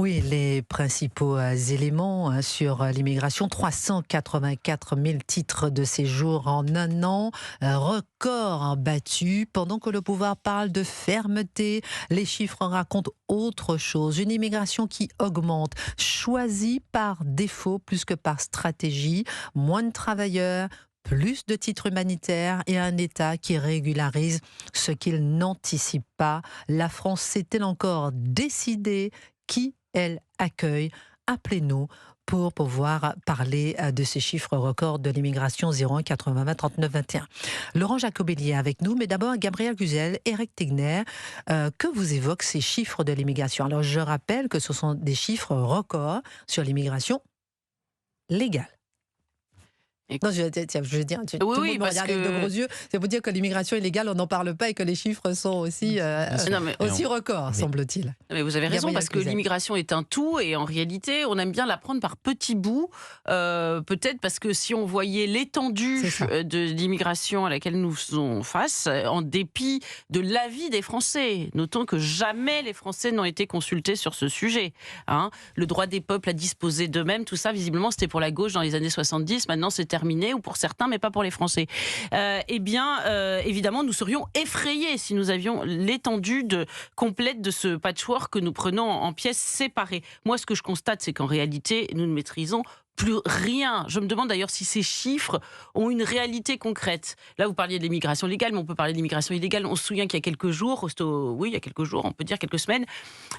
Oui, les principaux éléments sur l'immigration, 384 000 titres de séjour en un an, record battu. Pendant que le pouvoir parle de fermeté, les chiffres racontent autre chose. Une immigration qui augmente, choisie par défaut plus que par stratégie, moins de travailleurs, plus de titres humanitaires et un État qui régularise ce qu'il n'anticipe pas. La France s'est-elle encore décidée qui elle accueille? Appelez-nous pour pouvoir parler de ces chiffres records de l'immigration 01 80 20 39 21. Laurent Jacobelli est avec nous, mais d'abord Gabriel Cluzel, Éric Tegner, que vous évoquent ces chiffres de l'immigration? Alors je rappelle que ce sont des chiffres records sur l'immigration légale. Non, je veux dire, tout le monde me regarde avec de gros yeux. C'est pour dire que l'immigration illégale, on n'en parle pas et que les chiffres sont aussi, aussi records, semble-t-il. Mais vous avez raison, parce que l'immigration est un tout et en réalité, on aime bien la prendre par petits bouts. Peut-être parce que si on voyait l'étendue de l'immigration à laquelle nous faisons face, en dépit de l'avis des Français, notons que jamais les Français n'ont été consultés sur ce sujet. Hein. Le droit des peuples à disposer d'eux-mêmes, tout ça, visiblement, c'était pour la gauche dans les années 70. Maintenant, c'est terminé, ou pour certains, mais pas pour les Français. Évidemment, nous serions effrayés si nous avions l'étendue complète de ce patchwork que nous prenons en pièces séparées. Moi, ce que je constate, c'est qu'en réalité, nous ne maîtrisons plus rien. Je me demande d'ailleurs si ces chiffres ont une réalité concrète. Là, vous parliez de l'immigration légale, mais on peut parler de l'immigration illégale. On se souvient qu'il y a quelques jours, il y a quelques jours, on peut dire quelques semaines,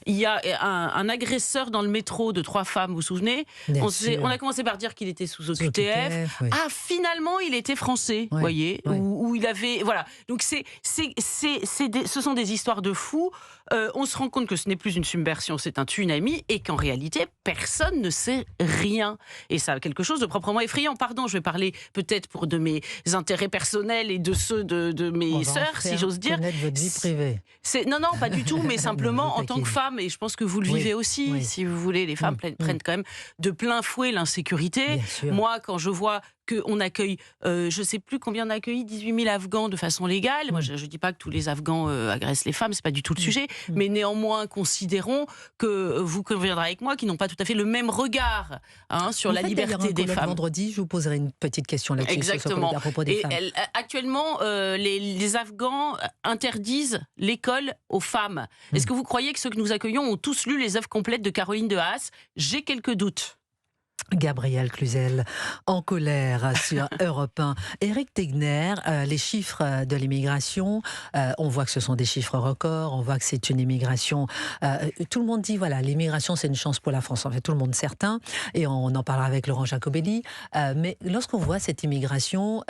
il y a un agresseur dans le métro de 3 femmes, vous vous souvenez? On a commencé par dire qu'il était sous OQTF. Oui. Ah, finalement, il était français, vous voyez, où il avait... Voilà. Donc, ce sont des histoires de fous. On se rend compte que ce n'est plus une submersion, c'est un tsunami, et qu'en réalité, personne ne sait rien. Et ça a quelque chose de proprement effrayant. Pardon, je vais parler peut-être pour de mes intérêts personnels et de ceux de mes sœurs, si j'ose dire. Connaître votre vie privée. Non, pas du tout, mais simplement en tant que femme, et je pense que vous le vivez aussi, si vous voulez, les femmes prennent quand même de plein fouet l'insécurité. Moi, quand je vois qu'on accueille, je ne sais plus combien on a accueilli, 18 000 Afghans de façon légale. Moi, je ne dis pas que tous les Afghans agressent les femmes, ce n'est pas du tout le sujet, mais néanmoins, considérons que vous conviendrez avec moi qu'ils n'ont pas tout à fait le même regard sur la liberté des femmes. Vendredi, je vous poserai une petite question là-dessus. Exactement. À propos des femmes. Actuellement, les Afghans interdisent l'école aux femmes. Est-ce que vous croyez que ceux que nous accueillons ont tous lu les œuvres complètes de Caroline de Haas? J'ai quelques doutes. Gabriel Cluzel, en colère sur Europe 1. Éric Tegner, les chiffres de l'immigration, on voit que ce sont des chiffres records, on voit que c'est une immigration... tout le monde dit, voilà, l'immigration c'est une chance pour la France, en fait tout le monde certain, et on en parlera avec Laurent Jacobelli, mais lorsqu'on voit cette immigration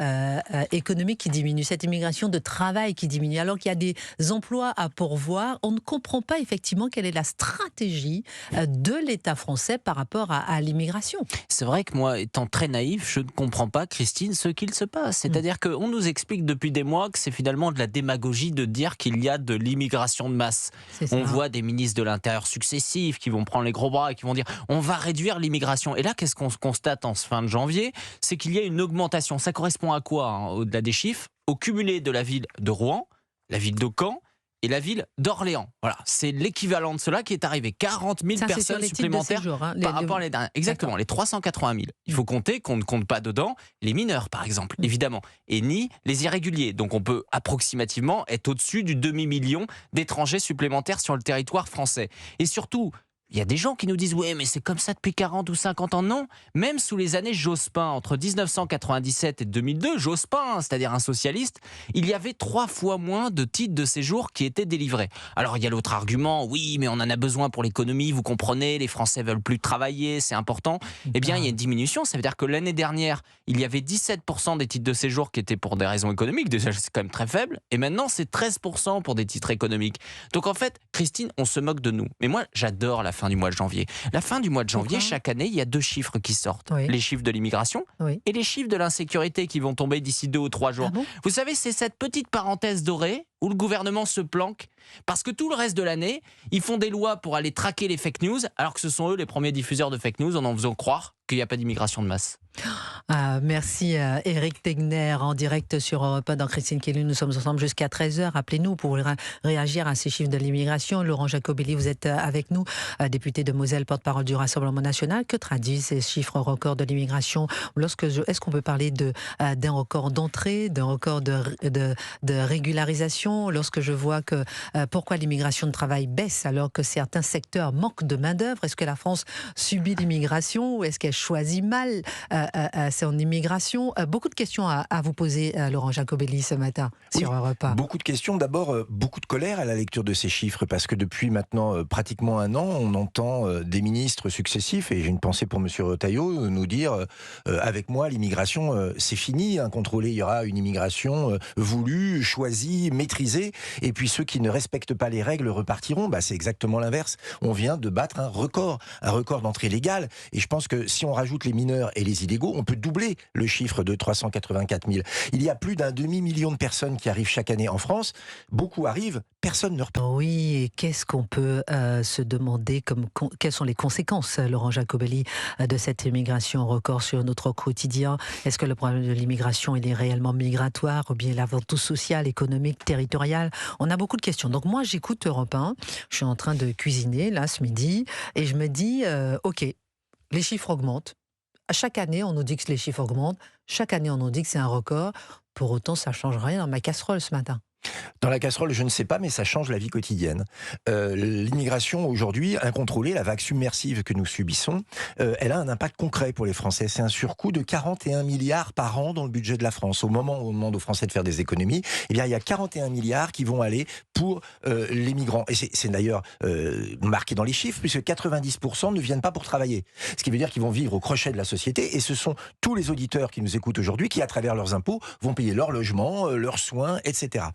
économique qui diminue, cette immigration de travail qui diminue, alors qu'il y a des emplois à pourvoir, on ne comprend pas effectivement quelle est la stratégie de l'État français par rapport à l'immigration. C'est vrai que moi, étant très naïf, je ne comprends pas, Christine, ce qu'il se passe. C'est-à-dire qu'on nous explique depuis des mois que c'est finalement de la démagogie de dire qu'il y a de l'immigration de masse. On voit des ministres de l'Intérieur successifs qui vont prendre les gros bras et qui vont dire on va réduire l'immigration. Et là, qu'est-ce qu'on constate en fin de janvier? C'est qu'il y a une augmentation. Ça correspond à quoi, au-delà des chiffres? Au cumulé de la ville de Rouen, la ville de Caen, et la ville d'Orléans. Voilà, c'est l'équivalent de cela qui est arrivé. 40 000 personnes supplémentaires par rapport à les dernières. Exactement, les 380 000. Il faut compter qu'on ne compte pas dedans les mineurs, par exemple, évidemment, et ni les irréguliers. Donc on peut approximativement être au-dessus du demi-million d'étrangers supplémentaires sur le territoire français. Et surtout, il y a des gens qui nous disent « Ouais, mais c'est comme ça depuis 40 ou 50 ans ». Non, même sous les années Jospin, entre 1997 et 2002, Jospin, c'est-à-dire un socialiste, il y avait 3 fois moins de titres de séjour qui étaient délivrés. Alors il y a l'autre argument, oui, mais on en a besoin pour l'économie, vous comprenez, les Français veulent plus travailler, c'est important. Eh bien, il y a une diminution, ça veut dire que l'année dernière, il y avait 17% des titres de séjour qui étaient pour des raisons économiques, déjà c'est quand même très faible, et maintenant c'est 13% pour des titres économiques. Donc en fait, Christine, on se moque de nous. Mais moi, j'adore la fin du mois de janvier. La fin du mois de janvier, chaque année, il y a 2 chiffres qui sortent. Les chiffres de l'immigration et les chiffres de l'insécurité qui vont tomber d'ici 2 ou 3 jours. Ah bon? Vous savez, c'est cette petite parenthèse dorée où le gouvernement se planque parce que tout le reste de l'année, ils font des lois pour aller traquer les fake news alors que ce sont eux les premiers diffuseurs de fake news en faisant croire qu'il n'y a pas d'immigration de masse. Merci Éric Tegner en direct sur Europe 1 dans Christine Kelly. Nous sommes ensemble jusqu'à 13h. Appelez-nous pour réagir à ces chiffres de l'immigration. Laurent Jacobelli, vous êtes avec nous, député de Moselle, porte-parole du Rassemblement national. Que traduisent ces chiffres records de l'immigration? Est-ce qu'on peut parler d'un record d'entrée, d'un record de régularisation? Lorsque je vois que pourquoi l'immigration de travail baisse alors que certains secteurs manquent de main-d'œuvre? Est-ce que la France subit l'immigration ou est-ce qu'elle choisit mal son immigration? Beaucoup de questions à vous poser, Laurent Jacobelli, ce matin sur Europe 1. Beaucoup de questions. D'abord, beaucoup de colère à la lecture de ces chiffres, parce que depuis maintenant pratiquement un an, on entend des ministres successifs, et j'ai une pensée pour M. Retailleau, nous dire avec moi, l'immigration, c'est fini, incontrôlée, il y aura une immigration voulue, choisie, maîtrisée, et puis ceux qui ne respectent pas les règles repartiront. C'est exactement l'inverse. On vient de battre un record d'entrée légale, et je pense que si on rajoute les mineurs et les illégaux, on peut doubler le chiffre de 384 000. Il y a plus d'un demi-million de personnes qui arrivent chaque année en France. Beaucoup arrivent, personne ne repart. Oui, et qu'est-ce qu'on peut se demander quelles sont les conséquences, Laurent Jacobelli, de cette immigration record sur notre quotidien? Est-ce que le problème de l'immigration, il est réellement migratoire, ou bien avant tout social, économique, territorial? On a beaucoup de questions. Donc moi, j'écoute Europe 1, je suis en train de cuisiner, là, ce midi, et je me dis, ok, les chiffres augmentent. Chaque année, on nous dit que les chiffres augmentent. Chaque année, on nous dit que c'est un record. Pour autant, ça ne change rien dans ma casserole ce matin. Dans la casserole, je ne sais pas, mais ça change la vie quotidienne. L'immigration aujourd'hui, incontrôlée, la vague submersive que nous subissons, elle a un impact concret pour les Français. C'est un surcoût de 41 milliards par an dans le budget de la France. Au moment où on demande aux Français de faire des économies, il y a 41 milliards qui vont aller pour les migrants. Et c'est d'ailleurs marqué dans les chiffres, puisque 90% ne viennent pas pour travailler. Ce qui veut dire qu'ils vont vivre au crochet de la société. Et ce sont tous les auditeurs qui nous écoutent aujourd'hui qui, à travers leurs impôts, vont payer leur logement, leurs soins, etc.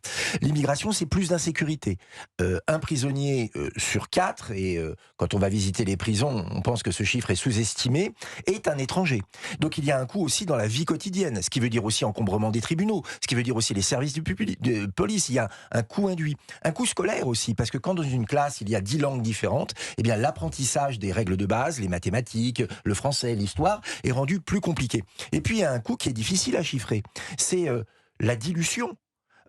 L'immigration, c'est plus d'insécurité. Un prisonnier sur 4, et quand on va visiter les prisons, on pense que ce chiffre est sous-estimé, est un étranger. Donc il y a un coût aussi dans la vie quotidienne, ce qui veut dire aussi encombrement des tribunaux, ce qui veut dire aussi les services de police. Il y a un coût induit. Un coût scolaire aussi, parce que quand dans une classe, il y a 10 langues différentes, eh bien l'apprentissage des règles de base, les mathématiques, le français, l'histoire, est rendu plus compliqué. Et puis il y a un coût qui est difficile à chiffrer. C'est la dilution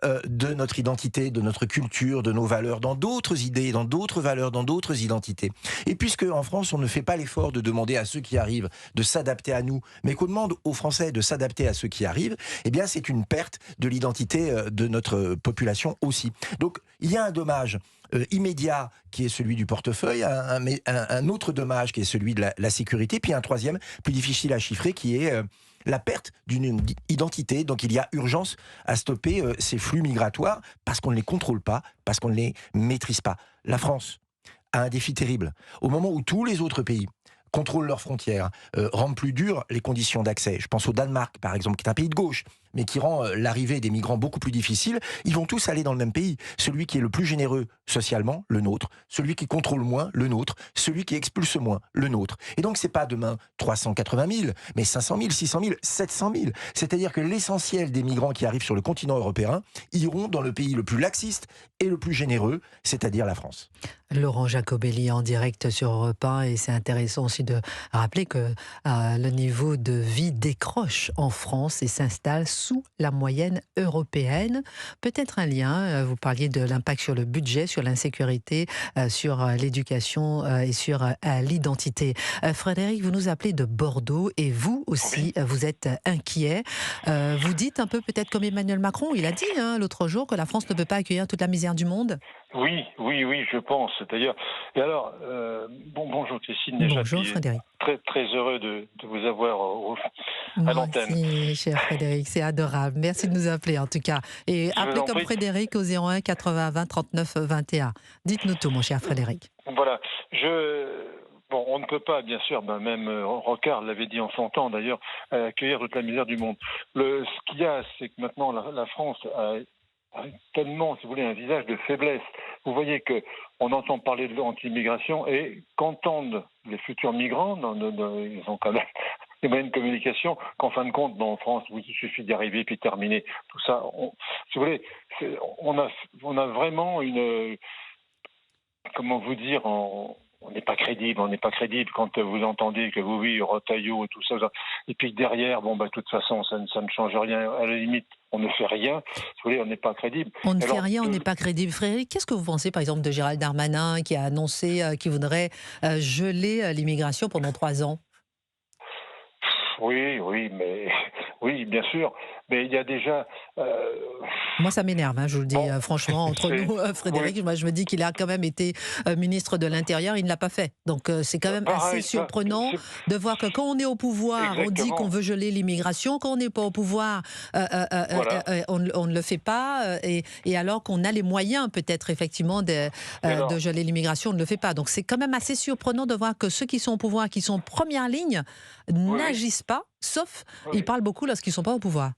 de notre identité, de notre culture, de nos valeurs, dans d'autres idées, dans d'autres valeurs, dans d'autres identités. Et puisque en France, on ne fait pas l'effort de demander à ceux qui arrivent de s'adapter à nous, mais qu'on demande aux Français de s'adapter à ceux qui arrivent, eh bien c'est une perte de l'identité de notre population aussi. Donc il y a un dommage immédiat qui est celui du portefeuille, un autre dommage qui est celui de la sécurité, puis un troisième, plus difficile à chiffrer, qui est la perte d'une identité. Donc il y a urgence à stopper ces flux migratoires parce qu'on ne les contrôle pas, parce qu'on ne les maîtrise pas. La France a un défi terrible. Au moment où tous les autres pays contrôlent leurs frontières, rendent plus dures les conditions d'accès. Je pense au Danemark, par exemple, qui est un pays de gauche, mais qui rend l'arrivée des migrants beaucoup plus difficile. Ils vont tous aller dans le même pays. Celui qui est le plus généreux socialement, le nôtre. Celui qui contrôle moins, le nôtre. Celui qui expulse moins, le nôtre. Et donc, c'est pas demain 380 000, mais 500 000, 600 000, 700 000. C'est-à-dire que l'essentiel des migrants qui arrivent sur le continent européen iront dans le pays le plus laxiste et le plus généreux, c'est-à-dire la France. Laurent Jacobelli en direct sur Europe 1, et c'est intéressant aussi de rappeler que le niveau de vie décroche en France et s'installe sous la moyenne européenne. Peut-être un lien, vous parliez de l'impact sur le budget, sur l'insécurité, sur l'éducation et sur l'identité. Frédéric, vous nous appelez de Bordeaux et vous aussi, vous êtes inquiet. Vous dites un peu peut-être comme Emmanuel Macron, il a dit l'autre jour que la France ne peut pas accueillir toute la misère du monde. Oui, je pense. D'ailleurs, et alors, bonjour Christine. Déjà, bonjour Frédéric. Très, très heureux de vous avoir à l'antenne. Merci, cher Frédéric, c'est adorable. Merci de nous appeler en tout cas. Et appelez comme Frédéric au 01 80 20 39 21. Dites-nous tout, mon cher Frédéric. Voilà, on ne peut pas, bien sûr, même Rocard l'avait dit en son temps d'ailleurs, accueillir toute la misère du monde. Ce qu'il y a, c'est que maintenant la France a tellement, si vous voulez, un visage de faiblesse. Vous voyez qu'on entend parler de l'anti-immigration et qu'entendent les futurs migrants, ils ont quand même des moyens de communication, qu'en fin de compte, en France, il suffit d'y arriver puis de terminer. Tout ça, si vous voulez, on a vraiment une... Comment vous dire, on n'est pas crédible. On n'est pas crédible quand vous entendez que oui, Retailleau et tout ça. Et puis derrière, de toute façon, ça ne change rien. À la limite, on ne fait rien. Si vous voulez, on n'est pas crédible. On ne fait rien, on n'est pas crédible. Frédéric, qu'est-ce que vous pensez, par exemple, de Gérald Darmanin qui a annoncé qu'il voudrait geler l'immigration pendant 3 ans? Oui, mais oui, bien sûr. Mais il y a déjà. Moi, ça m'énerve, je vous le dis franchement, entre nous, Frédéric. Oui. Moi, je me dis qu'il a quand même été ministre de l'Intérieur, il ne l'a pas fait. Donc, c'est quand même assez surprenant de voir que quand on est au pouvoir, on dit qu'on veut geler l'immigration. Quand on n'est pas au pouvoir, on ne le fait pas. Et alors qu'on a les moyens, peut-être, effectivement, de geler l'immigration, on ne le fait pas. Donc, c'est quand même assez surprenant de voir que ceux qui sont au pouvoir, qui sont en première ligne, n'agissent pas, sauf ils parlent beaucoup lorsqu'ils ne sont pas au pouvoir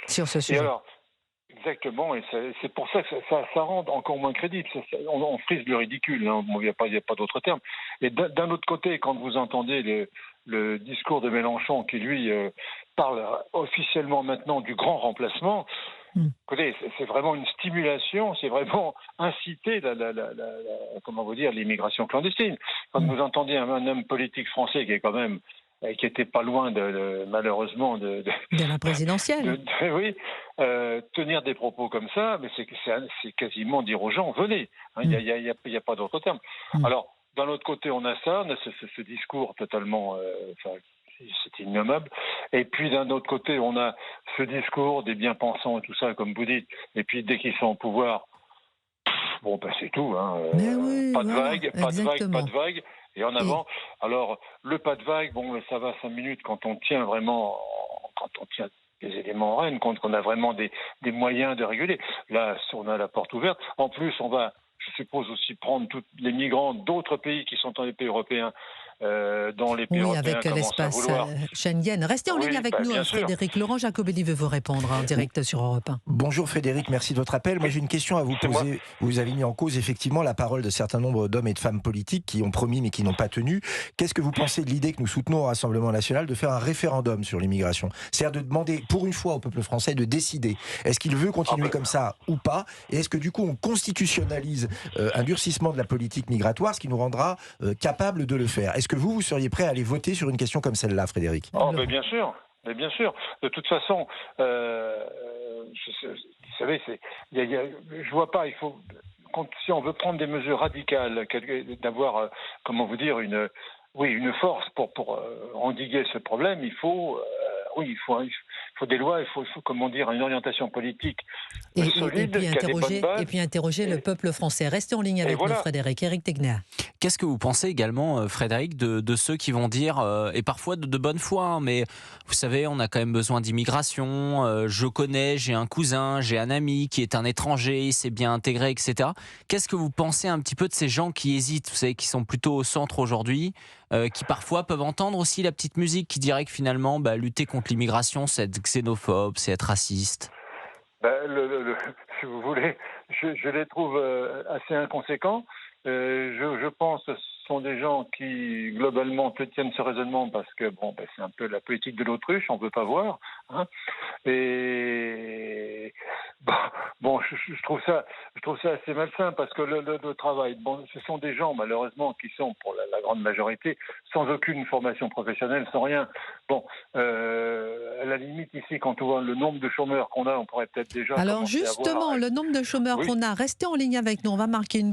sur ce sujet. Et alors, exactement, et c'est pour ça que ça rend encore moins crédible. On frise le ridicule, il n'y a pas d'autre terme. Et d'un autre côté, quand vous entendez le discours de Mélenchon qui, lui, parle officiellement maintenant du grand remplacement, écoutez, c'est vraiment une stimulation, c'est vraiment inciter l'immigration clandestine. Quand vous entendez un homme politique français qui est quand même qui était pas loin malheureusement de la présidentielle. Oui, tenir des propos comme ça, mais c'est quasiment dire aux gens venez. Il y a pas d'autre terme. Alors d'un autre côté, on a ce discours totalement, c'est ignoble. Et puis d'un autre côté, on a ce discours des bien-pensants et tout ça, comme vous dites. Et puis dès qu'ils sont au pouvoir, c'est tout. Pas de vague. Et en avant, alors le pas de vague, ça va 5 minutes quand on tient des éléments en règne, quand on a vraiment des moyens de réguler. Là, on a la porte ouverte. En plus, on va, je suppose, aussi prendre tous les migrants d'autres pays qui sont dans les pays européens. Dans les pays européens, avec l'espace Schengen. Restez en ligne avec nous, Frédéric. Laurent Jacobelli veut vous répondre en direct sur Europe 1. Bonjour Frédéric, merci de votre appel. Moi j'ai une question à vous poser. Vous avez mis en cause effectivement la parole de certains nombres d'hommes et de femmes politiques qui ont promis mais qui n'ont pas tenu. Qu'est-ce que vous pensez de l'idée que nous soutenons au Rassemblement national de faire un référendum sur l'immigration? C'est-à-dire de demander pour une fois au peuple français de décider. Est-ce qu'il veut continuer comme ça ou pas? Et est-ce que du coup on constitutionnalise un durcissement de la politique migratoire, ce qui nous rendra capable de le faire? Est-ce que vous seriez prêt à aller voter sur une question comme celle-là, Frédéric? Bien sûr. Mais bien sûr. De toute façon, vous savez, je vois pas. Il faut, si on veut prendre des mesures radicales, d'avoir, une force pour endiguer ce problème, il faut des lois, il faut une orientation politique solide, et puis interroger le peuple français. Restez en ligne avec nous, Frédéric. Éric Tegner. Qu'est-ce que vous pensez également, Frédéric, de ceux qui vont dire, et parfois de bonne foi, mais vous savez, on a quand même besoin d'immigration, j'ai un cousin, j'ai un ami qui est un étranger, il s'est bien intégré, etc. Qu'est-ce que vous pensez un petit peu de ces gens qui hésitent, vous savez, qui sont plutôt au centre aujourd'hui, qui parfois peuvent entendre aussi la petite musique qui dirait que finalement, lutter contre l'immigration, c'est être xénophobe, c'est être raciste? Si vous voulez, je les trouve assez inconséquents. Je pense que ce sont des gens qui, globalement, tiennent ce raisonnement parce que, c'est un peu la politique de l'autruche, on ne veut pas voir. Et je trouve ça assez malsain parce que le travail, ce sont des gens, malheureusement, qui sont, pour la grande majorité, sans aucune formation professionnelle, sans rien. À la limite, ici, quand on voit le nombre de chômeurs qu'on a, on pourrait peut-être déjà... Alors justement, le nombre de chômeurs qu'on a, restez en ligne avec nous, on va marquer une